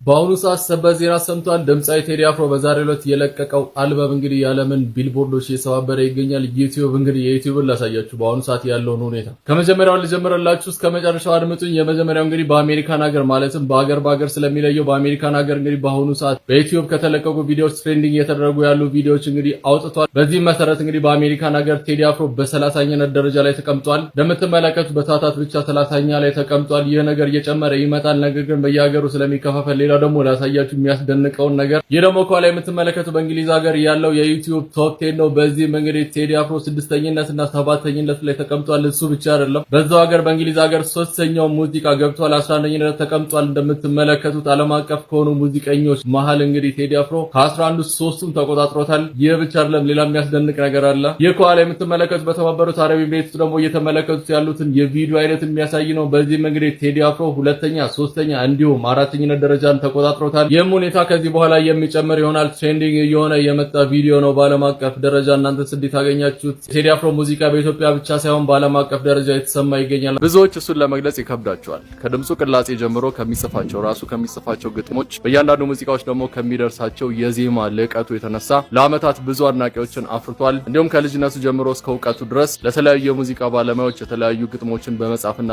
በአሁኑ ሰዓት ሰበር ዜና ሰምቷል። ድምጻዊ ቴዲ አፍሮ በዛሬው ዕለት የለቀቀው አልበም እንግዲህ የዓለምን ቢልቦርዶች እየሰባበረ ይገኛል። ዩቲዩብ እንግዲህ የዩቲዩብን ላሳያችሁ በአሁኑ ሰዓት ያለውን ሁኔታ ከመጀመሪያው ልጀምርላችሁ እስከ መጨረሻው አድምጡኝ። የመጀመሪያው እንግዲህ በአሜሪካን ሀገር ማለትም በአገር ስለሚለየው በአሜሪካን ሀገር እንግዲህ በአሁኑ ሰዓት በዩቲዩብ ከተለቀቁ ቪዲዮዎች ትሬንዲንግ እየተደረጉ ያሉ ቪዲዮዎች እንግዲህ አውጥቷል። በዚህ መሰረት እንግዲህ በአሜሪካን ሀገር ቴዲ አፍሮ በ30ኛነት ደረጃ ላይ ተቀምጧል። እንደምትመለከቱት በታታት ብቻ 30ኛ ላይ ተቀምጧል። ይህ ነገር እየጨመረ ይመጣል። ነገር ግን በየሀገሩ ስለሚከፋፈል ሌላ ደግሞ ላሳያችሁ የሚያስደንቀውን ነገር ይህ ደግሞ ከኋላ የምትመለከቱ በእንግሊዝ ሀገር ያለው የዩቲዩብ ቶፕ 10 ነው። በዚህ እንግዲህ ቴዲ አፍሮ 6ኛነትና 7ኛነት ላይ ተቀምጧል። እሱ ብቻ አይደለም በዛው ሀገር በእንግሊዝ ሀገር 3ኛው ሙዚቃ ገብቷል። 11ኛነት ተቀምጧል። እንደምትመለከቱት ዓለም አቀፍ ከሆኑ ሙዚቀኞች መሃል እንግዲህ ቴዲ አፍሮ ከ11 3ቱን ተቆጣጥሮታል። ይህ ብቻ አይደለም ሌላ የሚያስደንቅ ነገር አለ። ይህ ከኋላ የምትመለከቱት በተባበሩት አረብ ኤሚሬትስ ደግሞ እየተመለከቱት ያሉትን የቪዲዮ አይነት የሚያሳይ ነው። በዚህም እንግዲህ ቴዲ አፍሮ 2ኛ 3ኛ እንዲሁም 4ኛነት ደረጃን ተቆጣጥሮታል። ይህም ሁኔታ ከዚህ በኋላ የሚጨምር ይሆናል። ትሬንዲንግ እየሆነ የመጣ ቪዲዮ ነው። በዓለም አቀፍ ደረጃ እናንተስ እንዴት አገኛችሁት? ቴዲ አፍሮ ሙዚቃ በኢትዮጵያ ብቻ ሳይሆን በዓለም አቀፍ ደረጃ የተሰማ ይገኛል። ብዙዎች እሱን ለመግለጽ ይከብዳቸዋል። ከድምጹ ቅላጼ ጀምሮ ከሚጽፋቸው ግጥሞች በእያንዳንዱ ሙዚቃዎች ደግሞ ከሚደርሳቸው የዜማ ልዕቀቱ የተነሳ ለዓመታት ብዙ አድናቂዎችን አፍርቷል። እንዲሁም ከልጅነቱ ጀምሮ እስከ እውቀቱ ድረስ ለተለያዩ የሙዚቃ ባለሙያዎች የተለያዩ ግጥሞችን በመጻፍና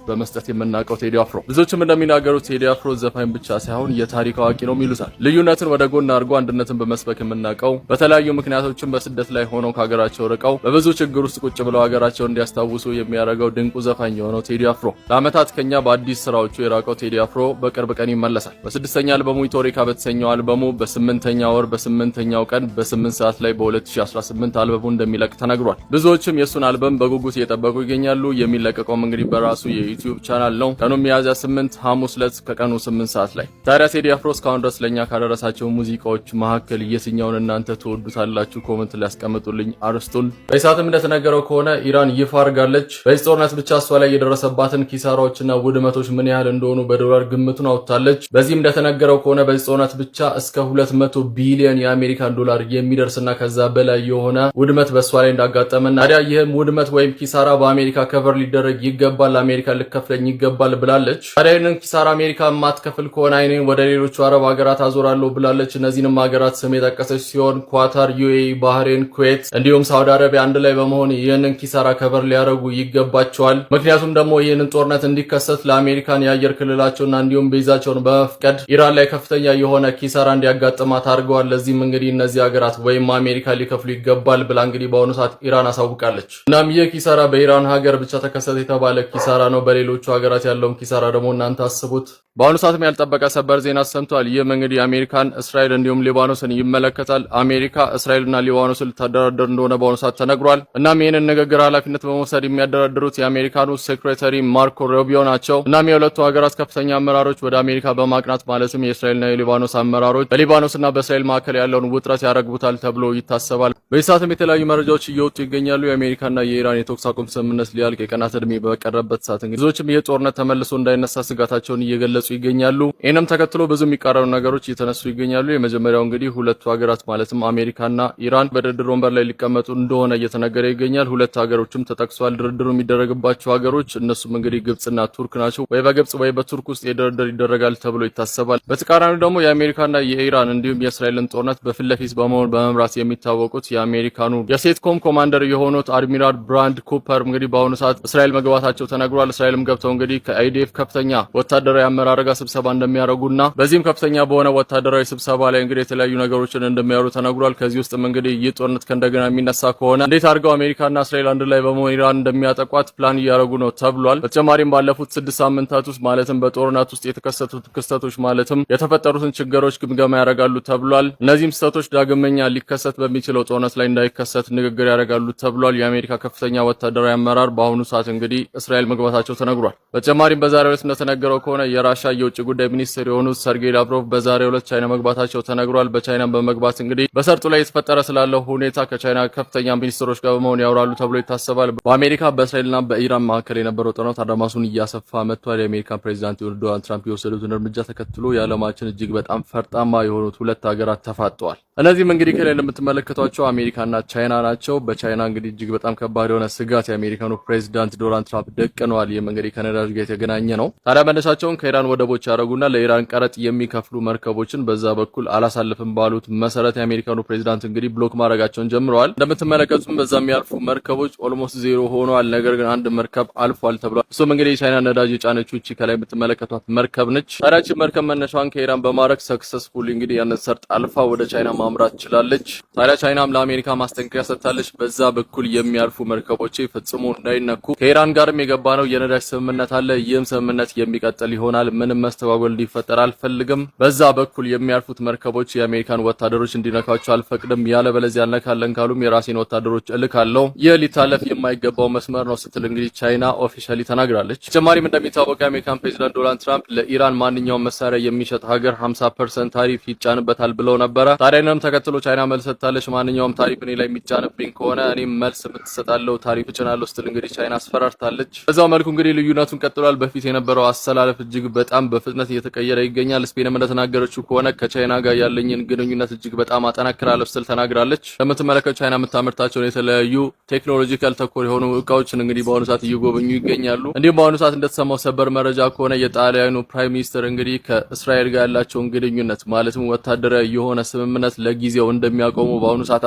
በመስጠት የምናውቀው ቴዲ አፍሮ ብዙዎችም እንደሚናገሩት ቴዲ አፍሮ ዘፋኝ ብቻ ሳይሆን የታሪክ አዋቂ ነው ይሉታል። ልዩነትን ወደ ጎን አድርጎ አንድነትን በመስበክ የምናውቀው በተለያዩ ምክንያቶችም በስደት ላይ ሆነው ከሀገራቸው ርቀው በብዙ ችግር ውስጥ ቁጭ ብለው ሀገራቸውን እንዲያስታውሱ የሚያደርገው ድንቁ ዘፋኝ የሆነው ቴዲ አፍሮ ለዓመታት ከኛ በአዲስ ስራዎቹ የራቀው ቴዲ አፍሮ በቅርብ ቀን ይመለሳል። በ6ኛ አልበሙ ኢቶሪካ በተሰኘው አልበሙ በ8ኛ ወር በ8ኛው ቀን በ8 ሰዓት ላይ በ2018 አልበሙ እንደሚለቅ ተነግሯል። ብዙዎችም የሱን አልበም በጉጉት እየጠበቁ ይገኛሉ። የሚለቀቀውም እንግዲህ በራሱ የዩቲዩብ ቻናል ነው። ቀኑ ሚያዝያ 8 ሐሙስ ዕለት ከቀኑ 8 ሰዓት ላይ። ታዲያ ቴዲ አፍሮ እስካሁን ድረስ ለኛ ካደረሳቸው ሙዚቃዎች መካከል የትኛውን እናንተ ትወዱታላችሁ? ኮሜንት ላይ ያስቀምጡልኝ አርስቱን። በኢሳትም እንደተነገረው ከሆነ ኢራን ይፋ አድርጋለች። በዚህ ጦርነት ብቻ እሷ ላይ የደረሰባትን ኪሳራዎችና ውድመቶች ምን ያህል እንደሆኑ በዶላር ግምቱን አውጥታለች። በዚህም እንደተነገረው ከሆነ በዚህ ጦርነት ብቻ እስከ 200 ቢሊዮን የአሜሪካን ዶላር የሚደርስና ከዛ በላይ የሆነ ውድመት በእሷ ላይ እንዳጋጠመና ታዲያ ይህም ውድመት ወይም ኪሳራ በአሜሪካ ከቨር ሊደረግ ይገባል፣ አሜሪካ ልከፍለኝ ይገባል ብላለች። ታዲያ ይህንን ኪሳራ አሜሪካ የማትከፍል ከሆነ አይኔን ወደ ሌሎቹ አረብ ሀገራት አዞራለሁ ብላለች። እነዚህንም ሀገራት ስም የጠቀሰች ሲሆን ኳታር፣ ዩኤኢ፣ ባህሬን፣ ኩዌት እንዲሁም ሳውዲ አረቢያ አንድ ላይ በመሆን ይህንን ኪሳራ ከቨር ሊያደርጉ ይገባቸዋል። ምክንያቱም ደግሞ ይህንን ጦርነት እንዲከሰት ለአሜሪካን የአየር ክልላቸውና እንዲሁም ቤዛቸውን በመፍቀድ ኢራን ላይ ከፍተኛ የሆነ ኪሳራ እንዲያጋጥማት አድርገዋል። ለዚህም እንግዲህ እነዚህ ሀገራት ወይም አሜሪካ ሊከፍሉ ይገባል ብላ እንግዲህ በአሁኑ ሰዓት ኢራን አሳውቃለች። እናም ይህ ኪሳራ በኢራን ሀገር ብቻ ተከሰተ የተባለ ኪሳራ ነው። በሌሎቹ ሀገራት ያለውን ኪሳራ ደግሞ እናንተ አስቡት። በአሁኑ ሰዓትም ያልጠበቀ ሰበር ዜና ሰምቷል። ይህም እንግዲህ አሜሪካን፣ እስራኤል እንዲሁም ሊባኖስን ይመለከታል። አሜሪካ እስራኤልና ሊባኖስን ልታደራደር እንደሆነ በአሁኑ ሰዓት ተነግሯል። እናም ይህንን ንግግር ኃላፊነት በመውሰድ የሚያደራድሩት የአሜሪካኑ ሴክሬታሪ ማርኮ ሩቢዮ ናቸው። እናም የሁለቱ ሀገራት ከፍተኛ አመራሮች ወደ አሜሪካ በማቅናት ማለትም የእስራኤልና የሊባኖስ አመራሮች በሊባኖስና በእስራኤል መካከል ያለውን ውጥረት ያረግቡታል ተብሎ ይታሰባል። በዚህ ሰዓትም የተለያዩ መረጃዎች እየወጡ ይገኛሉ። የአሜሪካና የኢራን የተኩስ አቁም ስምምነት ሊያልቅ የቀናት ዕድሜ በቀረበት ሰዓት እንግዲህ ብዙዎችም ይህ ጦርነት ተመልሶ እንዳይነሳ ስጋታቸውን እየገለጹ ይገኛሉ። ይህንም ተከትሎ ብዙ የሚቃረኑ ነገሮች እየተነሱ ይገኛሉ። የመጀመሪያው እንግዲህ ሁለቱ ሀገራት ማለትም አሜሪካና ኢራን በድርድር ወንበር ላይ ሊቀመጡ እንደሆነ እየተነገረ ይገኛል። ሁለት ሀገሮችም ተጠቅሷል። ድርድሩ የሚደረግባቸው ሀገሮች እነሱም እንግዲህ ግብጽና ቱርክ ናቸው። ወይ በግብጽ ወይ በቱርክ ውስጥ የድርድር ይደረጋል ተብሎ ይታሰባል። በተቃራኒው ደግሞ የአሜሪካና የኢራን እንዲሁም የእስራኤልን ጦርነት በፊት ለፊት በመምራት የሚታወቁት የአሜሪካኑ የሴትኮም ኮማንደር የሆኑት አድሚራል ብራንድ ኩፐር እንግዲህ በአሁኑ ሰዓት እስራኤል መግባታቸው ተነግሯል። እስራኤልም ገብተው እንግዲህ ከአይዲኤፍ ከፍተኛ ወታደራዊ አመራር ጋር ስብሰባ እንደሚያደርጉና በዚህም ከፍተኛ በሆነ ወታደራዊ ስብሰባ ላይ እንግዲህ የተለያዩ ነገሮችን እንደሚያወሩ ተነግሯል። ከዚህ ውስጥም እንግዲህ ይህ ጦርነት ከእንደገና የሚነሳ ከሆነ እንዴት አድርገው አሜሪካና እስራኤል አንድ ላይ በመሆን ኢራን እንደሚያጠቋት ፕላን እያደረጉ ነው ተብሏል። በተጨማሪም ባለፉት 6 ሳምንታት ውስጥ ማለትም በጦርነት ውስጥ የተከሰቱት ክስተቶች ማለትም የተፈጠሩትን ችግሮች ግምገማ ያደርጋሉ ተብሏል። እነዚህም ክስተቶች ዳግመኛ ሊከሰት በሚችለው ጦርነት ላይ እንዳይከሰት ንግግር ያደርጋሉ ተብሏል። የአሜሪካ ከፍተኛ ወታደራዊ አመራር በአሁኑ ሰዓት እንግዲህ እስራኤል መግባታቸው ተነግሯል። በተጨማሪም በዛሬው ዕለት እንደተነገረው ከሆነ የራሻ የውጭ ጉዳይ ሚኒስትር የሆኑት ሰርጌይ ላቭሮቭ በዛሬው ዕለት ቻይና መግባታቸው ተነግሯል። በቻይናም በመግባት እንግዲህ በሰርጡ ላይ የተፈጠረ ስላለው ሁኔታ ከቻይና ከፍተኛ ሚኒስትሮች ጋር በመሆን ያወራሉ ተብሎ ይታሰባል። በአሜሪካ በእስራኤልና በኢራን መካከል የነበረው ጦርነት አድማሱን እያሰፋ መጥቷል። የአሜሪካ ፕሬዝዳንት ዶናልድ ትራምፕ የወሰዱትን እርምጃ ተከትሎ የዓለማችን እጅግ በጣም ፈርጣማ የሆኑት ሁለት ሀገራት ተፋጠዋል። እነዚህም እንግዲህ ከላይ እንደምትመለከቷቸው አሜሪካና ቻይና ናቸው። በቻይና እንግዲህ እጅግ በጣም ከባድ የሆነ ስጋት የአሜሪካኑ ፕሬዝዳንት ዶናልድ ትራምፕ ደቅነዋል። ይህም እንግዲህ ከነዳጅ ጋር የተገናኘ ነው። ታዲያ መነሻቸውን ከኢራን ወደቦች ያደረጉና ለኢራን ቀረጥ የሚከፍሉ መርከቦችን በዛ በኩል አላሳልፍም ባሉት መሰረት የአሜሪካኑ ፕሬዝዳንት እንግዲህ ብሎክ ማድረጋቸውን ጀምረዋል። እንደምትመለከቱም በዛ የሚያልፉ መርከቦች ኦልሞስት ዜሮ ሆነዋል። ነገር ግን አንድ መርከብ አልፏል ተብሏል። እሱም እንግዲህ የቻይና ነዳጅ የጫነችው እቺ ከላይ የምትመለከቷት መርከብ ነች። ታዲያ መርከብ መነሻዋን ከኢራን በማድረግ ሰክሰስፉሊ እንግዲህ ያንን ሰርጥ አልፋ ወደ ቻይና ማምራት ችላለች። ታዲያ ቻይናም ለአሜሪካ ማስጠንቀቂያ ሰጥታለች። በዛ በኩል የሚያልፉ መርከቦች ፈጽሞ እንዳይነኩ ከኢራን ጋርም የገባነው የነዳጅ ስምምነት አለ። ይህም ስምምነት የሚቀጥል ይሆናል። ምንም መስተጓጎል እንዲፈጠር አልፈልግም። በዛ በኩል የሚያልፉት መርከቦች የአሜሪካን ወታደሮች እንዲነካቸው አልፈቅድም። ያለበለዚያ ያልነካለን ካሉም የራሴን ወታደሮች እልካለሁ። ይህ ሊታለፍ የማይገባው መስመር ነው ስትል እንግዲህ ቻይና ኦፊሻሊ ተናግራለች። ተጨማሪም እንደሚታወቀው የአሜሪካን ፕሬዝዳንት ዶናልድ ትራምፕ ለኢራን ማንኛውም መሳሪያ የሚሸጥ ሀገር 50% ታሪፍ ይጫንበታል ብለው ነበረ። ታዲያንም ተከትሎ ቻይና መልስ ሰጥታለች። ማንኛውም ታሪፍ እኔ ላይ የሚጫንብኝ ከሆነ እኔም መልስ ብትሰጣለው ታሪፍ እጭናለሁ ስትል እንግዲህ ቻይና አስፈራርታለች። በዛው መልኩ እንግዲህ ልዩነቱን ቀጥሏል። በፊት የነበረው አሰላለፍ እጅግ በጣም በፍጥነት እየተቀየረ ይገኛል። ስፔንም እንደተናገረችው ከሆነ ከቻይና ጋር ያለኝን ግንኙነት እጅግ በጣም አጠናክራለሁ ስትል ተናግራለች። ለምትመለከቱ ቻይና የምታመርታቸውን የተለያዩ ቴክኖሎጂካል ተኮር የሆኑ እቃዎችን እንግዲህ በአሁኑ ሰዓት እየጎበኙ ይገኛሉ። እንዲሁም በአሁኑ ሰዓት እንደተሰማው ሰበር መረጃ ከሆነ የጣሊያኑ ፕራይም ሚኒስትር እንግዲህ ከእስራኤል ጋር ያላቸውን ግንኙነት ማለትም ወታደራዊ የሆነ ስምምነት ለጊዜው እንደሚያቆሙ በአሁኑ ሰዓት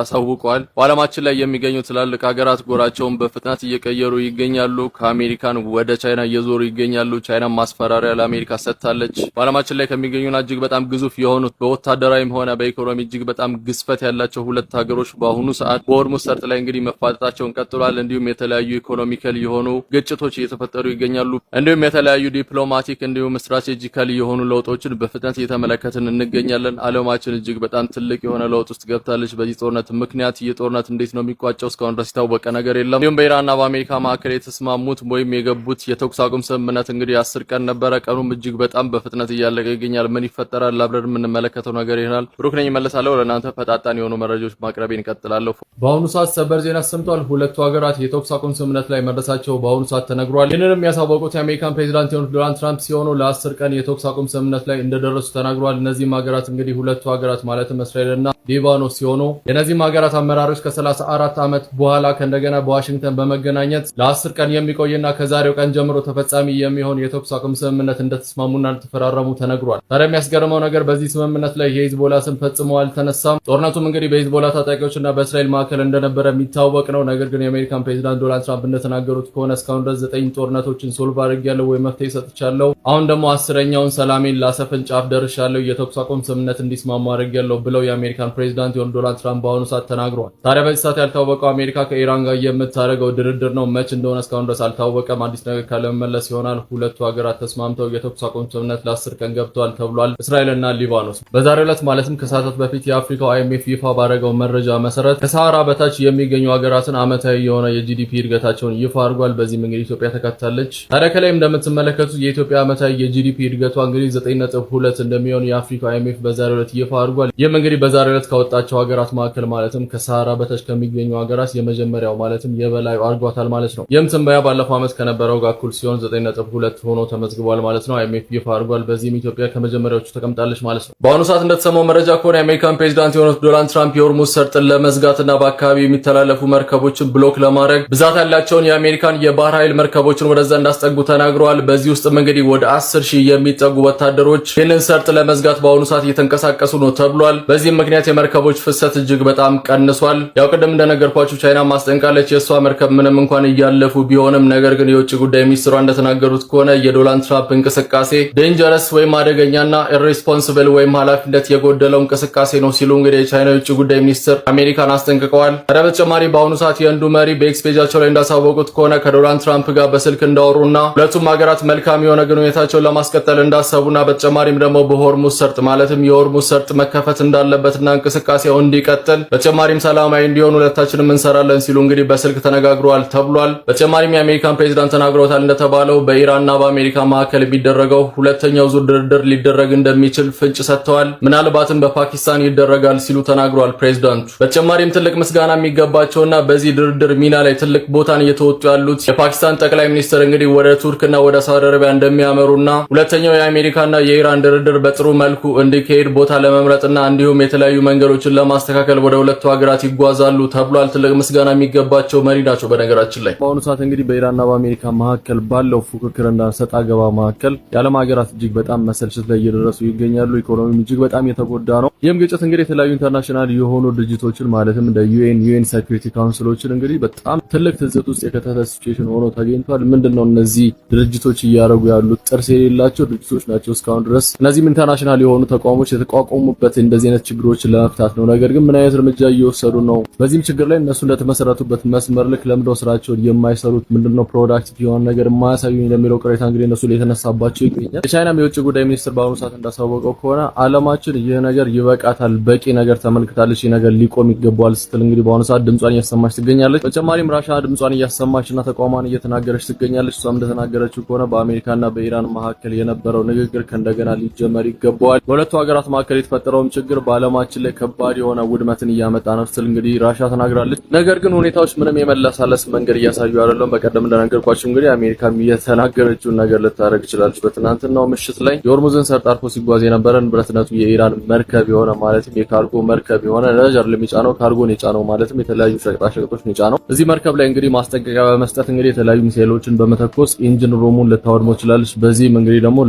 አሳውቀዋል። በዓለማችን ላይ የሚገኙ ትላልቅ ሀገራት ጎራቸውን በፍጥነት እየቀየሩ ይገኛሉ። ከአሜሪካን ወደ ቻይና እየዞሩ ይገኛሉ። ቻይና ማስፈራሪያ ለአሜሪካ ሰጥታለች። በዓለማችን ላይ ከሚገኙና እጅግ በጣም ግዙፍ የሆኑት በወታደራዊም ሆነ በኢኮኖሚ እጅግ በጣም ግዝፈት ያላቸው ሁለት ሀገሮች በአሁኑ ሰዓት በሆርሙዝ ሰርጥ ላይ እንግዲህ መፋጠጣቸውን ቀጥሏል። እንዲሁም የተለያዩ ኢኮኖሚካል የሆኑ ግጭቶች እየተፈጠሩ ይገኛሉ። እንዲሁም የተለያዩ ዲፕሎማቲክ እንዲሁም ስትራቴጂካል የሆኑ ለውጦችን በፍጥነት እየተመለከትን እንገኛለን። ዓለማችን እጅግ በጣም ትልቅ የሆነ ለውጥ ውስጥ ገብታለች በዚህ ጦርነት ምክንያት። ይህ ጦርነት እንዴት ነው የሚቋጨው እስካሁን ድረስ የታወቀ ነገር የለም። እንዲሁም በኢራንና በአሜሪካ መካከል የተስማሙት ወይም የገቡት የተኩስ አቁም ስምምነት እንግዲህ 10 ቀን ነበረ። ቀኑም እጅግ በጣም በፍጥነት እያለቀ ይገኛል። ምን ይፈጠራል አብረን የምንመለከተው ነገር ይሆናል። ብሩክ ነኝ እመለሳለሁ። ለእናንተ ፈጣጣን የሆኑ መረጃዎች ማቅረቤን እቀጥላለሁ። በአሁኑ ሰዓት ሰበር ዜና ሰምቷል። ሁለቱ ሀገራት የተኩስ አቁም ስምምነት ላይ መድረሳቸው በአሁኑ ሰዓት ተነግሯል። ይህንንም ያሳወቁት የአሜሪካን ፕሬዝዳንት የሆኑት ዶናልድ ትራምፕ ሲሆኑ ለ10 ቀን የተኩስ አቁም ስምምነት ላይ እንደደረሱ ተናግሯል። እነዚህም ሀገራት እንግዲህ ሁለቱ ሀገራት ማለትም እስራኤልና ሊባኖስ ሲሆኑ የእነዚህም ሀገራት አመራሮች ከ34 ዓመት በኋላ ከእንደገና በዋሽንግተን በመገናኘት ለ10 ቀን የሚቆይና ከዛሬው ቀን ጀምሮ ተፈጻሚ የሚሆን የተኩስ አቁም ስምምነት እንደተስማሙና እንደተፈራረሙ ተነግሯል። ታዲያ የሚያስገርመው ነገር በዚህ ስምምነት ላይ የሂዝቦላ ስም ፈጽሞ አልተነሳም። ጦርነቱም እንግዲህ በሂዝቦላ ታጣቂዎችና በእስራኤል መካከል እንደነበረ የሚታወቅ ነው። ነገር ግን የአሜሪካን ፕሬዝዳንት ዶናልድ ትራምፕ እንደተናገሩት ከሆነ እስካሁን ድረስ 9 ጦርነቶችን ሶልቭ አድርጌያለሁ ወይ መፍትሄ ሰጥቻለሁ። አሁን ደግሞ 10ኛውን ሰላሜን ላሰፍን ጫፍ ደርሻለሁ፣ የተኩስ አቁም ስምምነት እንዲስማሙ አድርጌያለሁ ብለው የአሜሪካን ፕሬዝዳንት የሆኑት ዶናልድ ትራምፕ በአሁኑ ሰዓት ተናግረዋል። ታዲያ በዚህ ሰዓት ያልታወቀው አሜሪካ ከኢራን ጋር የምታደርገው ድርድር ነው። መች እንደሆነ እስካሁን ድረስ አልታወቀም። አዲስ ነገር ካለ መመለስ ይሆናል። ሁለቱ ሀገራት ተስማምተው የተኩስ አቁም ስምምነት ለ10 ቀን ገብተዋል ተብሏል። እስራኤልና ሊባኖስ በዛሬው ዕለት ማለትም ከሰዓታት በፊት የአፍሪካው IMF ይፋ ባደረገው መረጃ መሰረት ከሰሃራ በታች የሚገኙ ሀገራትን ዓመታዊ የሆነ የጂዲፒ እድገታቸውን ይፋ አድርጓል። በዚህም እንግዲህ ኢትዮጵያ ተካታለች። ታዲያ ከላይም እንደምትመለከቱት የኢትዮጵያ ዓመታዊ የጂዲፒ እድገቷ እንግዲህ 9.2 እንደሚሆን የአፍሪካው IMF በዛሬው ዕለት ይፋ አድርጓል። ይህም እንግዲህ በዛሬው ዕለት ካወጣቸው ሀገራት መካከል ማለትም ከሰሃራ በታች ከሚገኙ ሀገራት የመጀመሪያው ማለትም የበላዩ አድርጓታል ማለት ነው። ይህም ትንበያ ባለፈው ዓመት ከነበረው ጋር እኩል ሲሆን 9.2 ሆኖ ተመዝግቧል ማለት ነው። IMF ይፋ አድርጓል። በዚህም ኢትዮጵያ ከመጀመሪያዎቹ ተቀምጣለች ማለት ነው። በአሁኑ ሰዓት እንደተሰማው መረጃ ከሆነ የአሜሪካን ፕሬዝዳንት የሆኑት ዶናልድ ትራምፕ የሆርሙዝ ሰርጥን ለመዝጋትና በአካባቢ የሚተላለፉ መርከቦችን ብሎክ ለማድረግ ብዛት ያላቸውን የአሜሪካን የባህር ኃይል መርከቦችን ወደዛ እንዳስጠጉ ተናግረዋል። በዚህ ውስጥም እንግዲህ ወደ 10,000 የሚጠጉ ወታደሮች ይህንን ሰርጥ ለመዝጋት በአሁኑ ሰዓት እየተንቀሳቀሱ ነው ተብሏል። በዚህም ምክንያት የመርከቦች ፍሰት እጅግ በጣም ቀንሷል። ያው ቅድም እንደነገርኳችሁ ቻይና ማስጠንቃለች። የእሷ መርከብ ምንም እንኳን እያለፉ ቢሆንም ነገር ግን የውጭ ጉዳይ ሚኒስትሯ እንደተናገሩት ከሆነ የዶናልድ ትራምፕ እንቅስቃሴ ዴንጀረስ ወይም አደገኛና ኢሬስፖንሲብል ወይም ኃላፊነት የጎደለው እንቅስቃሴ ነው ሲሉ እንግዲህ የቻይና የውጭ ጉዳይ ሚኒስትር አሜሪካን አስጠንቅቀዋል። ታዲያ በተጨማሪ በአሁኑ ሰዓት የህንዱ መሪ በኤክስ ፔጃቸው ላይ እንዳሳወቁት ከሆነ ከዶናልድ ትራምፕ ጋር በስልክ እንዳወሩና ሁለቱም ሀገራት መልካም የሆነ ግንኙነታቸውን ለማስቀጠል እንዳሰቡና በተጨማሪም ደግሞ በሆርሙዝ ሰርጥ ማለትም የሆርሙዝ ሰርጥ መከፈት እንዳለበትና እንቅስቃሴው እንዲቀጥል በተጨማሪም ሰላማዊ እንዲሆን ሁለታችንም እንሰራለን ሲሉ እንግዲህ በስልክ ተነጋግረዋል ተብሏል። በተጨማሪም የአሜሪካን ፕሬዝዳንት ተናግረውታል። እንደተባለው በኢራንና በአሜሪካ መካከል የሚደረገው ሁለተኛው ዙር ድርድር ሊደረግ እንደሚችል ፍንጭ ሰጥተዋል። ምናልባትም በፓኪስታን ይደረጋል ሲሉ ተናግረዋል ፕሬዝዳንቱ። በተጨማሪም ትልቅ ምስጋና የሚገባቸውና በዚህ ድርድር ሚና ላይ ትልቅ ቦታን እየተወጡ ያሉት የፓኪስታን ጠቅላይ ሚኒስትር እንግዲህ ወደ ቱርክና ወደ ሳውዲ አረቢያ እንደሚያመሩና ሁለተኛው የአሜሪካና የኢራን ድርድር በጥሩ መልኩ እንዲካሄድ ቦታ ለመምረጥና እንዲሁም የተለያዩ መንገዶችን ለማስተካከል ወደ ሁለቱ ሀገራት ይጓዛሉ ተብሏል። ትልቅ ምስጋና የሚገባቸው መሪ ናቸው። በነገራችን ላይ በአሁኑ ሰዓት እንግዲህ በኢራንና በአሜሪካ መካከል ባለው ፉክክርና ሰጣ ገባ መካከል የዓለም ሀገራት እጅግ በጣም መሰልቸት ላይ እየደረሱ ይገኛሉ። ኢኮኖሚው እጅግ በጣም የተጎዳ ነው። ይህም ግጭት እንግዲህ የተለያዩ ኢንተርናሽናል የሆኑ ድርጅቶችን ማለትም እንደ ዩኤን ሴኩሪቲ ካውንስሎችን እንግዲህ በጣም ትልቅ ትዝብት ውስጥ የከተተ ሲቹዌሽን ሆኖ ተገኝቷል። ምንድነው እነዚህ ድርጅቶች እያደረጉ ያሉት? ጥርስ የሌላቸው ድርጅቶች ናቸው እስካሁን ድረስ። እነዚህም ኢንተርናሽናል የሆኑ ተቋሞች የተቋቋሙበት እንደዚህ አይነት ችግሮችን ለመፍታት ነው። ነገር ግን ምን አይነት እርምጃ እየወሰዱ ነው? በዚህም ችግር ላይ እነሱ እንደተመሰረቱበት መስመር ልክ ለምደው ስራቸውን የማይሰሩት ምንድነው ፕሮዳክቲቭ የሆነ ነገር የማያሳዩኝ ለሚለው ቅሬታ እንግዲህ እነሱ ላይ የተነሳባቸው ይገኛል። የቻይናም የውጭ ጉዳይ ሚኒስትር በአሁኑ ሰዓት እንዳሳወቀው ከሆነ ዓለማችን ይህ ነገር ይበቃታል፣ በቂ ነገር ተመልክታለች፣ ይህ ነገር ሊቆም ይገባዋል ስትል እንግዲህ በአሁኑ ሰዓት ድምጿን እያሰማች ትገኛለች። በተጨማሪም ራሻ ድምጿን እያሰማችና ተቋሟን እየተናገረች ትገኛለች። እሷም እንደተናገረችው ከሆነ በአሜሪካና በኢራን መካከል የነበረው ንግግር ከእንደገና ሊጀመር ይገባዋል። በሁለቱ ሀገራት መካከል የተፈጠረውም ችግር በዓለማችን ላይ ከባድ የሆነ ውድመትን እያመጣ ነው ስትል እንግዲህ ራሻ ተናግራለች። ነገር ግን ሁኔታዎች ምንም የመለሳለስ መንገድ እያሳዩ አይደለም። በቀደም እንደነገርኳችሁ እንግዲህ አሜሪካም የተናገረችውን ነገር ልታደርግ ይችላል። በትናንትናው ምሽት ላይ የሆርሙዝን ሰርጥ አልፎ ሲጓዝ የነበረን ብረትነቱ የኢራን መርከብ የሆነ ማለትም የካርጎ መርከብ የሆነ ነዳጅ ለሚጫነው ካርጎን የጫነው ማለትም የተለያዩ ሸቀጣሸቀጦች የጫነው እዚህ መርከብ ላይ እንግዲህ ማስጠንቀቂያ በመስጠት እንግዲህ የተለያዩ ሚሳኤሎችን በመተኮስ ኢንጂን ሩሙን ልታወድመው ይችላልች። በዚህም እንግዲህ ደግሞ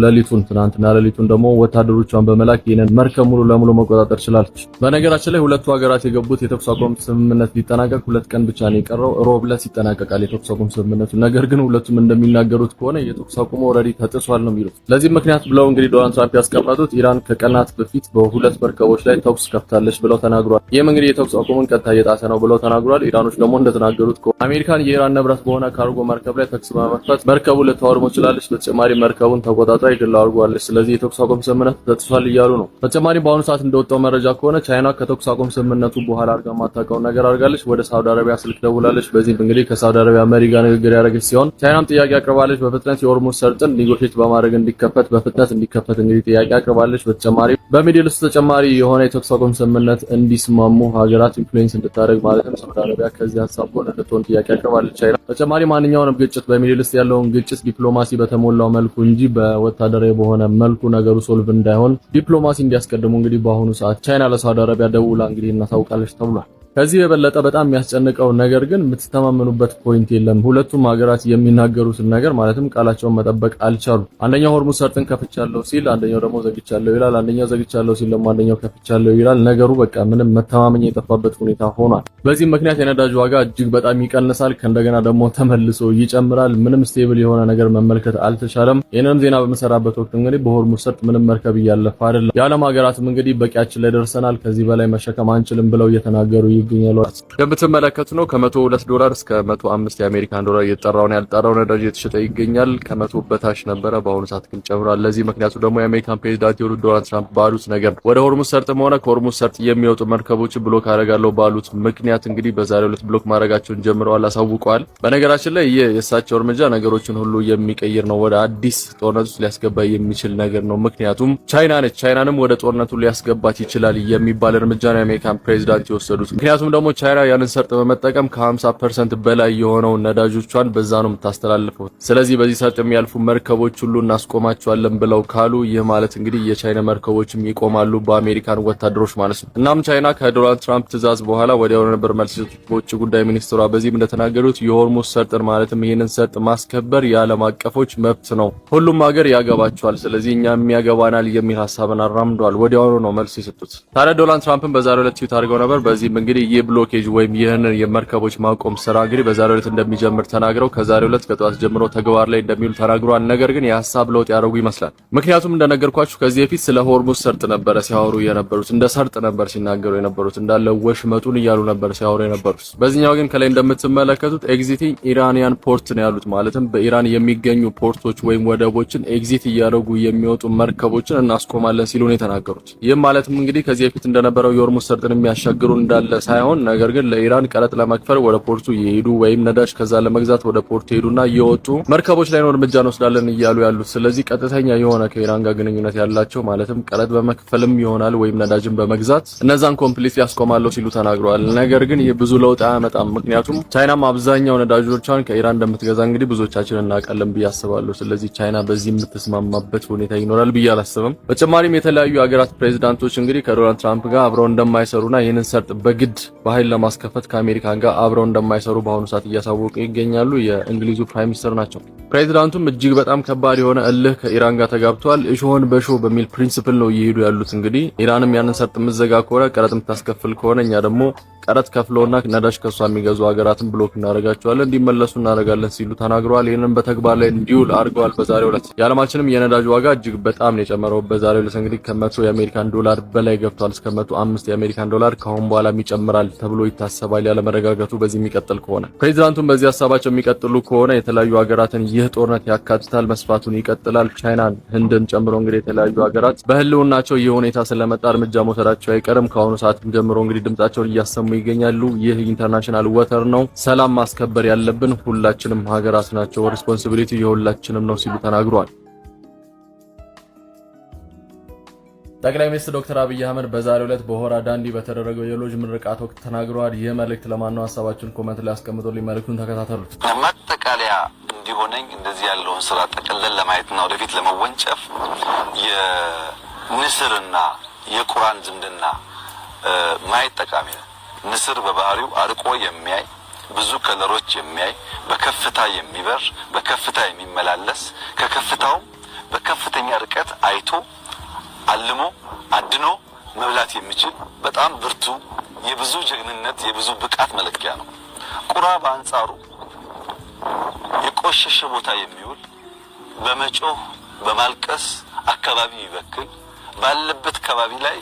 ትናንትና ሌሊቱን ደግሞ ወታደሮቿን በመላክ ይሄንን መርከብ ሙሉ ለሙሉ መቆጣጠር ይችላልች። በነገራችን ላይ ሁለቱ ሀገራት የገቡት የተኩስ አቁም ስምምነት ሊጠናቀቅ 2 ቀን ብቻ ነው የቀረው። ሮብ ዕለት ይጠናቀቃል የተኩስ አቁም ስምምነቱ። ነገር ግን ሁለቱም እንደሚናገሩት ከሆነ የተኩስ አቁሙ ኦልሬዲ ተጥሷል ነው የሚሉት። ለዚህ ምክንያት ብለው እንግዲህ ዶናልድ ትራምፕ ያስቀመጡት ኢራን ከቀናት በፊት በሁለት መርከቦች ላይ ተኩስ ከፍታለች ብለው ተናግሯል። ይህም እንግዲህ የተኩስ አቁሙን ቀጥታ እየጣሰ ነው ብለው ተናግሯል። ኢራኖች ደግሞ እንደተናገሩት ከሆነ አሜሪካን የኢራን ንብረት በሆነ ካርጎ መርከብ ላይ ተኩስ በመክፈት መርከቡ ልታወድመው ይችላለች። በተጨማሪ መርከቡን ተቆጣጥራ ይድል አድርጓለች። ስለዚህ የተኩስ አቁም ስምምነቱ ተጥሷል እያሉ ነው። በተጨማሪ በአሁኑ ሰዓት እንደወጣው መረጃ ከሆነ ቻይና ከተኩስ አቁም ስምምነቱ በኋላ አድርጋ ማታውቀው ነገር አድርጋለች። ወደ ሳውዲ አረቢያ ስልክ ደውላለች። በዚህም እንግዲህ ከሳውዲ አረቢያ መሪ ጋር ንግግር ያደረገች ሲሆን ቻይናም ጥያቄ አቅርባለች። በፍጥነት የሆርሙዝ ሰርጥን ኔጎሼት በማድረግ በፍጥነት እንዲከፈት እንግዲህ ጥያቄ አቅርባለች። በተጨማሪ በሚድል ኢስት ተጨማሪ የሆነ የተኩስ አቁም ስምምነት እንዲስማሙ ሀገራት ኢንፍሉዌንስ እንድታደርግ ማለትም ሳውዲ አረቢያ ከዚህ ሀሳብ ጎን እንድትሆን ጥያቄ አቅርባለች ቻይና። በተጨማሪ ማንኛውንም ግጭት በሚድል ኢስት ያለውን ግጭት ዲፕሎማሲ በተሞላው መልኩ እንጂ በወታደራዊ በሆነ መልኩ ነገሩ ሶልቭ እንዳይሆን ዲፕሎማሲ እንዲያስቀድሙ እንግዲህ በአሁኑ ሰዓት ቻይና ለሳውዲ አረቢያ ደውላ እንግዲህ እናሳውቃለች ተብሏል። ከዚህ የበለጠ በጣም የሚያስጨንቀው ነገር ግን የምትተማመኑበት ፖይንት የለም። ሁለቱም ሀገራት የሚናገሩትን ነገር ማለትም ቃላቸውን መጠበቅ አልቻሉ። አንደኛው ሆርሙዝ ሰርጥን ከፍቻለሁ ሲል፣ አንደኛው ደግሞ ዘግቻለሁ ይላል። አንደኛው ዘግቻለሁ ሲል ደግሞ አንደኛው ከፍቻለሁ ይላል። ነገሩ በቃ ምንም መተማመኛ የጠፋበት ሁኔታ ሆኗል። በዚህ ምክንያት የነዳጅ ዋጋ እጅግ በጣም ይቀንሳል፣ ከእንደገና ደግሞ ተመልሶ ይጨምራል። ምንም ስቴብል የሆነ ነገር መመልከት አልተቻለም። ይህንንም ዜና በመሰራበት ወቅት እንግዲህ በሆርሙዝ ሰርጥ ምንም መርከብ እያለፈ አይደለም። የዓለም ሀገራትም እንግዲህ በቂያችን ላይ ደርሰናል፣ ከዚህ በላይ መሸከም አንችልም ብለው እየተናገሩ ይገኛሉ። እንደምትመለከቱ ነው $102 እስከ $105 የአሜሪካን ዶላር እየተጠራው ነው። ያልጠራው ነዳጅ የተሸጠ ይገኛል። ከ100 በታች ነበረ፣ በአሁኑ ሰዓት ግን ጨምሯል። ለዚህ ምክንያቱ ደግሞ የአሜሪካን ፕሬዝዳንት የሆኑት ዶናልድ ትራምፕ ባሉት ነገር ወደ ሆርሙዝ ሰርጥም ሆነ ከሆርሙዝ ሰርጥ የሚወጡ መርከቦችን ብሎክ አደርጋለሁ ባሉት ምክንያት እንግዲህ በዛሬው ዕለት ብሎክ ማድረጋቸውን ጀምረዋል፣ አሳውቀዋል። በነገራችን ላይ የእሳቸው እርምጃ ነገሮችን ሁሉ የሚቀይር ነው። ወደ አዲስ ጦርነት ውስጥ ሊያስገባ የሚችል ነገር ነው። ምክንያቱም ቻይና ነች፣ ቻይናንም ወደ ጦርነቱ ሊያስገባት ይችላል የሚባል እርምጃ ነው የአሜሪካን ፕሬዝዳንት የወሰዱት። ምክንያቱም ደግሞ ቻይና ያንን ሰርጥ በመጠቀም ከ50% በላይ የሆነውን ነዳጆቿን በዛ ነው የምታስተላልፈው። ስለዚህ በዚህ ሰርጥ የሚያልፉ መርከቦች ሁሉ እናስቆማቸዋለን ብለው ካሉ ይህ ማለት እንግዲህ የቻይና መርከቦችም ይቆማሉ በአሜሪካን ወታደሮች ማለት ነው። እናም ቻይና ከዶናልድ ትራምፕ ትዕዛዝ በኋላ ወዲያው ነበር መልስ የሰጡት በውጭ ጉዳይ ሚኒስትሯ። በዚህም እንደተናገሩት የሆርሙዝ ሰርጥን ማለትም ይህንን ሰርጥ ማስከበር የዓለም አቀፎች መብት ነው፣ ሁሉም ሀገር ያገባቸዋል፣ ስለዚህ እኛም ያገባናል የሚል ሀሳብን አራምደዋል። ወዲያው ነው መልስ የሰጡት። ታዲያ ዶናልድ ትራምፕን በዛሬው ዕለት ትዊት አድርገው ነበር። በዚህም እንግዲህ ይህ ብሎኬጅ ወይም ይህንን የመርከቦች ማቆም ስራ እንግዲህ በዛሬው ዕለት እንደሚጀምር ተናግረው ከዛሬው ዕለት ከጠዋት ጀምሮ ተግባር ላይ እንደሚውል ተናግረዋል። ነገር ግን የሐሳብ ለውጥ ያደረጉ ይመስላል። ምክንያቱም እንደነገርኳችሁ ከዚህ በፊት ስለ ሆርሙዝ ሰርጥ ነበረ ሲያወሩ የነበሩት፣ እንደ ሰርጥ ነበር ሲናገሩ የነበሩት፣ እንዳለ ወሽመጡን እያሉ ነበር ሲያወሩ የነበሩት። በዚህኛው ግን ከላይ እንደምትመለከቱት ኤግዚቲንግ ኢራኒያን ፖርት ነው ያሉት። ማለትም በኢራን የሚገኙ ፖርቶች ወይም ወደቦችን ኤግዚት እያደረጉ የሚወጡ መርከቦችን እናስቆማለን ሲሉ ነው የተናገሩት። ይህም ማለትም እንግዲህ ከዚህ በፊት እንደነበረው የሆርሙዝ ሰርጥን የሚያሻግሩ እንዳለ ሳይሆን ነገር ግን ለኢራን ቀረጥ ለመክፈል ወደ ፖርቱ ይሄዱ ወይም ነዳጅ ከዛ ለመግዛት ወደ ፖርቱ ይሄዱና እየወጡ መርከቦች ላይ ነው እርምጃ እንወስዳለን እያሉ ያሉት። ስለዚህ ቀጥተኛ የሆነ ከኢራን ጋር ግንኙነት ያላቸው ማለትም ቀረጥ በመክፈልም ይሆናል ወይም ነዳጅን በመግዛት እነዛን ኮምፕሊት ያስቆማለሁ ሲሉ ተናግረዋል። ነገር ግን ይህ ብዙ ለውጥ አያመጣም። ምክንያቱም ቻይናም አብዛኛው ነዳጆቿን ከኢራን እንደምትገዛ እንግዲህ ብዙዎቻችን እናውቃለን ብዬ አስባለሁ። ስለዚህ ቻይና በዚህ የምትስማማበት ሁኔታ ይኖራል ብዬ አላስብም። በተጨማሪም የተለያዩ ሀገራት ፕሬዝዳንቶች እንግዲህ ከዶናልድ ትራምፕ ጋር አብረው እንደማይሰሩና ይህንን ሰርጥ በግድ በኃይል ለማስከፈት ከአሜሪካን ጋር አብረው እንደማይሰሩ በአሁኑ ሰዓት እያሳወቁ ይገኛሉ። የእንግሊዙ ፕራይም ሚኒስተር ናቸው። ፕሬዝዳንቱም እጅግ በጣም ከባድ የሆነ እልህ ከኢራን ጋር ተጋብተዋል። እሾህን በሾህ በሚል ፕሪንሲፕል ነው እየሄዱ ያሉት። እንግዲህ ኢራንም ያንን ሰርጥ ምዘጋ ከሆነ ቀረጥ የምታስከፍል ከሆነ እኛ ደግሞ ቀረጥ ከፍለውና ነዳጅ ከሷ የሚገዙ ሀገራትን ብሎክ እናደርጋቸዋለን እንዲመለሱ እናደርጋለን ሲሉ ተናግረዋል። ይህንን በተግባር ላይ እንዲውል አድርገዋል። በዛሬው ዕለት የዓለማችንም የነዳጅ ዋጋ እጅግ በጣም ነው የጨመረው። በዛሬው ዕለት እንግዲህ ከ100 የአሜሪካን ዶላር በላይ ገብቷል። እስከ 105 የአሜሪካን ዶላር ከአሁን በኋላ ይጨምራል ተብሎ ይታሰባል። ያለ መረጋጋቱ በዚህ የሚቀጥል ከሆነ ፕሬዝዳንቱም በዚህ ሀሳባቸው የሚቀጥሉ ከሆነ የተለያዩ ሀገራትን ይህ ጦርነት ያካትታል፣ መስፋቱን ይቀጥላል። ቻይናን፣ ህንድን ጨምሮ እንግዲህ የተለያዩ ሀገራት በህልውናቸው ይህ ሁኔታ ስለመጣ እርምጃ መውሰዳቸው አይቀርም። ከአሁኑ ሰዓት ጀምሮ እንግዲህ ድምጻቸውን እያሰሙ ይገኛሉ። ይህ ኢንተርናሽናል ወተር ነው፣ ሰላም ማስከበር ያለብን ሁላችንም ሀገራት ናቸው፣ ሪስፖንሲቢሊቲ የሁላችንም ነው ሲሉ ተናግረዋል። ጠቅላይ ሚኒስትር ዶክተር አብይ አህመድ በዛሬው ዕለት በሆራ ዳንዲ በተደረገው የሎጅ ምርቃት ወቅት ተናግረዋል። ይህ መልእክት ለማን ነው? ሀሳባችሁን ኮሜንት ላይ አስቀምጡልኝ። መልእክቱን ተከታተሉት። ማጠቃለያ እንዲሆነኝ እንደዚህ ያለውን ስራ ጠቅልለን ለማየትና ወደፊት ለመወንጨፍ የንስርና የቁራን ዝምድና ማየት ጠቃሚ ነው። ንስር በባህሪው አርቆ የሚያይ ብዙ ከለሮች የሚያይ በከፍታ የሚበር በከፍታ የሚመላለስ ከከፍታው በከፍተኛ ርቀት አይቶ አልሞ አድኖ መብላት የሚችል በጣም ብርቱ የብዙ ጀግንነት የብዙ ብቃት መለኪያ ነው። ቁራ በአንጻሩ የቆሸሸ ቦታ የሚውል በመጮህ በማልቀስ አካባቢ ይበክል ባለበት አካባቢ ላይ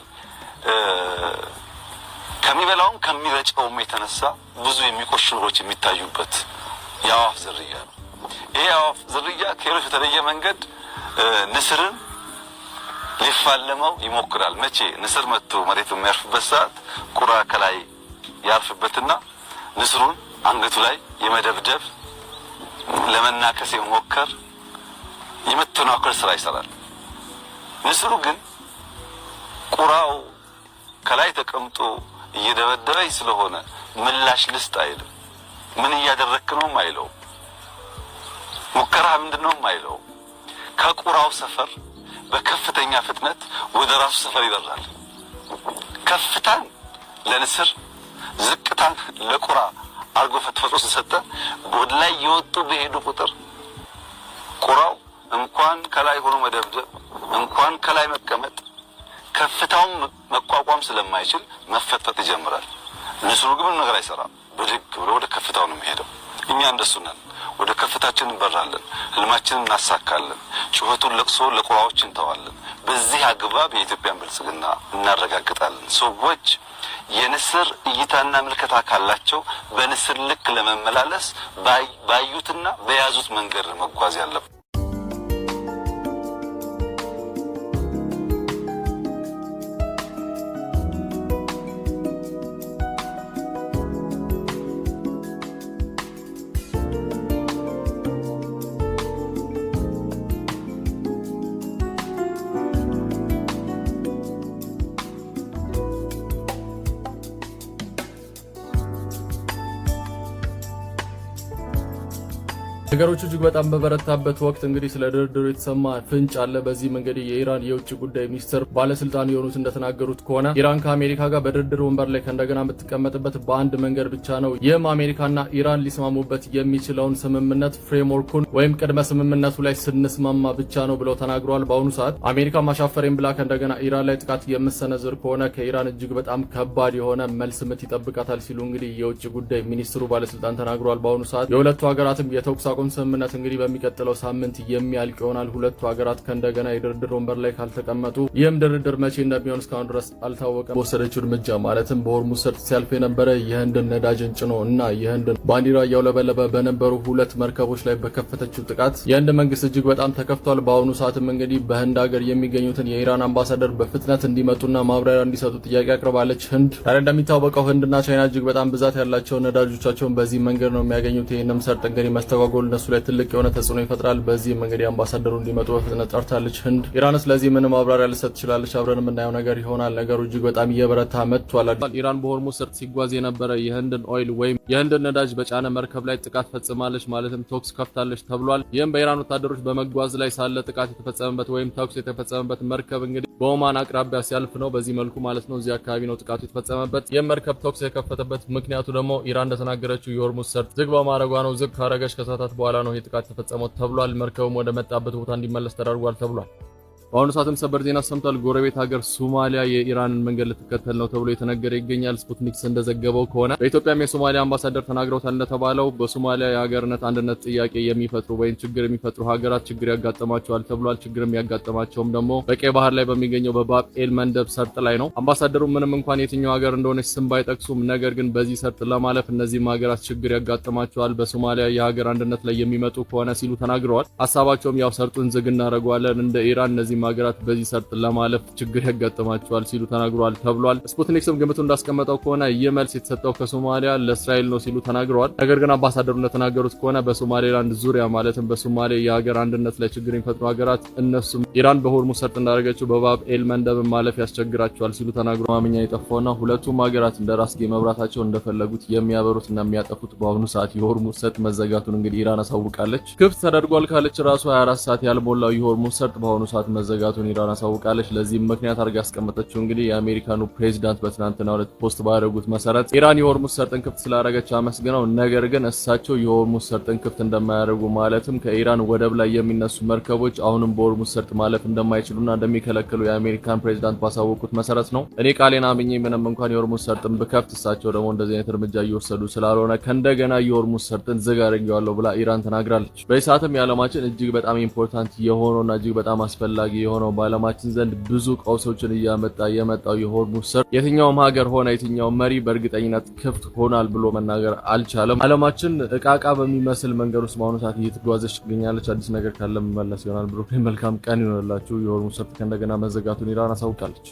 ከሚበላውም ከሚረጨውም የተነሳ ብዙ የሚቆሹ ነገሮች የሚታዩበት የአዋፍ ዝርያ ነው። ይሄ የአዋፍ ዝርያ ከሌሎች በተለየ መንገድ ንስርን ሊፋለመው ይሞክራል። መቼ ንስር መጥቶ መሬት በሚያርፍበት ሰዓት ቁራ ከላይ ያርፍበትና ንስሩን አንገቱ ላይ የመደብደብ ለመናከስ የመሞከር የመተናኮል ስራ ይሰራል። ንስሩ ግን ቁራው ከላይ ተቀምጦ እየደበደበኝ ስለሆነ ምላሽ ልስጥ አይልም። ምን እያደረክ ነው አይለው። ሙከራ ምንድነው አይለው። ከቁራው ሰፈር በከፍተኛ ፍጥነት ወደ ራሱ ሰፈር ይበራል። ከፍታን ለንስር ዝቅታን ለቁራ አርጎ ፈትፈቶ ሰጠ። ወደ ላይ የወጡ በሄዱ ቁጥር ቁራው እንኳን ከላይ ሆኖ መደብደብ እንኳን ከላይ መቀመጥ ከፍታውን መቋቋም ስለማይችል መፈጥፈጥ ይጀምራል። ንስሩ ግን ነገር አይሰራም። ብድግ ብሎ ወደ ከፍታው ነው የሚሄደው። እኛ እንደሱ ነን። ወደ ከፍታችን እንበራለን፣ ህልማችንን እናሳካለን፣ ጩኸቱን ለቅሶ ለቁራዎች እንተዋለን። በዚህ አግባብ የኢትዮጵያን ብልጽግና እናረጋግጣለን። ሰዎች የንስር እይታና ምልከታ ካላቸው በንስር ልክ ለመመላለስ ባዩትና በያዙት መንገድ መጓዝ ያለበት። ነገሮች እጅግ በጣም በበረታበት ወቅት እንግዲህ ስለ ድርድሩ የተሰማ ፍንጭ አለ። በዚህም እንግዲህ የኢራን የውጭ ጉዳይ ሚኒስትር ባለስልጣን የሆኑት እንደተናገሩት ከሆነ ኢራን ከአሜሪካ ጋር በድርድር ወንበር ላይ ከእንደገና የምትቀመጥበት በአንድ መንገድ ብቻ ነው። ይህም አሜሪካና ኢራን ሊስማሙበት የሚችለውን ስምምነት ፍሬምወርኩን ወይም ቅድመ ስምምነቱ ላይ ስንስማማ ብቻ ነው ብለው ተናግረዋል። በአሁኑ ሰዓት አሜሪካ ማሻፈሬን ብላ ከእንደገና ኢራን ላይ ጥቃት የምትሰነዝር ከሆነ ከኢራን እጅግ በጣም ከባድ የሆነ መልስ ምት ይጠብቃታል ሲሉ እንግዲህ የውጭ ጉዳይ ሚኒስትሩ ባለስልጣን ተናግረዋል። በአሁኑ ሰዓት የሁለቱ ሀገራትም የተኩስ የማቆም ስምምነት እንግዲህ በሚቀጥለው ሳምንት የሚያልቅ ይሆናል። ሁለቱ ሀገራት ከእንደገና የድርድር ወንበር ላይ ካልተቀመጡ ይህም ድርድር መቼ እንደሚሆን እስካሁን ድረስ አልታወቀም። በወሰደችው እርምጃ ማለትም በሆርሙዝ ሰርጥ ሲያልፍ የነበረ የህንድን ነዳጅን ጭኖ እና የህንድን ባንዲራ እያውለበለበ በነበሩ ሁለት መርከቦች ላይ በከፈተችው ጥቃት የህንድ መንግስት እጅግ በጣም ተከፍቷል። በአሁኑ ሰዓትም እንግዲህ በህንድ ሀገር የሚገኙትን የኢራን አምባሳደር በፍጥነት እንዲመጡና ማብራሪያ እንዲሰጡ ጥያቄ አቅርባለች ህንድ። ታዲያ እንደሚታወቀው ህንድና ቻይና እጅግ በጣም ብዛት ያላቸው ነዳጆቻቸውን በዚህ መንገድ ነው የሚያገኙት። ይህንም ሰርጥ እንግዲህ መስተጓጎል እነሱ ላይ ትልቅ የሆነ ተጽዕኖ ይፈጥራል። በዚህም እንግዲህ አምባሳደሩ እንዲመጡ በፍጥነት ጠርታለች ህንድ። ኢራን ስለዚህ ምን ማብራሪያ ልሰጥ ትችላለች? አብረን የምናየው ነገር ይሆናል። ነገሩ እጅግ በጣም እየበረታ መጥቷል። ኢራን በሆርሙዝ ሰርጥ ሲጓዝ የነበረ የህንድን ኦይል ወይም የህንድን ነዳጅ በጫነ መርከብ ላይ ጥቃት ፈጽማለች፣ ማለትም ተኩስ ከፍታለች ተብሏል። ይህም በኢራን ወታደሮች በመጓዝ ላይ ሳለ ጥቃት የተፈጸመበት ወይም ተኩስ የተፈጸመበት መርከብ እንግዲህ በኦማን አቅራቢያ ሲያልፍ ነው። በዚህ መልኩ ማለት ነው እዚህ አካባቢ ነው ጥቃቱ የተፈጸመበት። ይህም መርከብ ተኩስ የከፈተበት ምክንያቱ ደግሞ ኢራን እንደተናገረችው የሆርሙዝ ሰርጥ ዝግ በማድረጓ ነው። ዝግ ካረገች ከሰዓታት በኋላ ነው ይህ ጥቃት የተፈጸመው ተብሏል። መርከቡም ወደ መጣበት ቦታ እንዲመለስ ተደርጓል ተብሏል። በአሁኑ ሰዓትም ሰበር ዜና ሰምቷል። ጎረቤት ሀገር ሶማሊያ የኢራንን መንገድ ልትከተል ነው ተብሎ የተነገረ ይገኛል። ስፑትኒክስ እንደዘገበው ከሆነ በኢትዮጵያም የሶማሊያ አምባሳደር ተናግረውታል። እንደተባለው በሶማሊያ የሀገርነት አንድነት ጥያቄ የሚፈጥሩ ወይም ችግር የሚፈጥሩ ሀገራት ችግር ያጋጥማቸዋል ተብሏል። ችግር የሚያጋጥማቸውም ደግሞ በቀይ ባህር ላይ በሚገኘው በባብ ኤል መንደብ ሰርጥ ላይ ነው። አምባሳደሩ ምንም እንኳን የትኛው ሀገር እንደሆነች ስም ባይጠቅሱም ነገር ግን በዚህ ሰርጥ ለማለፍ እነዚህም ሀገራት ችግር ያጋጥማቸዋል በሶማሊያ የሀገር አንድነት ላይ የሚመጡ ከሆነ ሲሉ ተናግረዋል። ሀሳባቸውም ያው ሰርጡን ዝግ እናደርገዋለን እንደ ኢራን እነዚህ ሀገራት በዚህ ሰርጥ ለማለፍ ችግር ያጋጥማቸዋል ሲሉ ተናግረዋል ተብሏል። ስፑትኒክስም ግምቱ እንዳስቀመጠው ከሆነ ይህ መልስ የተሰጠው ከሶማሊያ ለእስራኤል ነው ሲሉ ተናግረዋል። ነገር ግን አምባሳደሩ እንደተናገሩት ከሆነ በሶማሌላንድ ዙሪያ ማለትም በሶማሌ የሀገር አንድነት ላይ ችግር የሚፈጥሩ ሀገራት እነሱም ኢራን በሆርሙዝ ሰርጥ እንዳደረገችው በባብ ኤል መንደብ ማለፍ ያስቸግራቸዋል ሲሉ ተናግረው ማምኛ የጠፋውና ሁለቱም ሀገራት እንደ ራስጌ መብራታቸው እንደፈለጉት የሚያበሩትና የሚያጠፉት በአሁኑ ሰዓት የሆርሙዝ ሰርጥ መዘጋቱን እንግዲህ ኢራን አሳውቃለች። ክፍት ተደርጓል ካለች ራሱ 24 ሰዓት ያልሞላው የሆርሙዝ ሰርጥ በአሁኑ ሰዓት መዘጋቱን ኢራን አሳውቃለች። ለዚህም ምክንያት አድርጋ ያስቀመጠችው እንግዲህ የአሜሪካኑ ፕሬዝዳንት በትናንትናው ዕለት ፖስት ባደረጉት መሰረት ኢራን የሆርሙዝ ሰርጥን ክፍት ስላደረገች አመስግነው፣ ነገር ግን እሳቸው የሆርሙዝ ሰርጥን ክፍት እንደማያደርጉ ማለትም ከኢራን ወደብ ላይ የሚነሱ መርከቦች አሁንም በሆርሙዝ ሰርጥ ማለፍ እንደማይችሉና እንደሚከለክሉ የአሜሪካን ፕሬዝዳንት ባሳወቁት መሰረት ነው። እኔ ቃሌን አምኜ ምንም እንኳን የሆርሙዝ ሰርጥን ብከፍት እሳቸው ደግሞ እንደዚህ አይነት እርምጃ እየወሰዱ ስላልሆነ ከእንደገና የሆርሙዝ ሰርጥን ዝግ አድርጌዋለሁ ብላ ኢራን ተናግራለች። በዚህ ሰዓትም የዓለማችን እጅግ በጣም ኢምፖርታንት የሆነውና እጅግ በጣም አስፈላጊ የሆነው በዓለማችን ዘንድ ብዙ ቀውሶችን እያመጣ የመጣው የሆርሙዝ ሰርጥ የትኛውም ሀገር ሆነ የትኛውም መሪ በእርግጠኝነት ክፍት ሆናል ብሎ መናገር አልቻለም። ዓለማችን እቃቃ በሚመስል መንገድ ውስጥ በአሁኑ ሰዓት እየተጓዘች ትገኛለች። አዲስ ነገር ካለ መመለስ ይሆናል ብሎ መልካም ቀን ይሆንላችሁ። የሆርሙዝ ሰርጥ ከእንደገና መዘጋቱን ኢራን አሳውቃለች።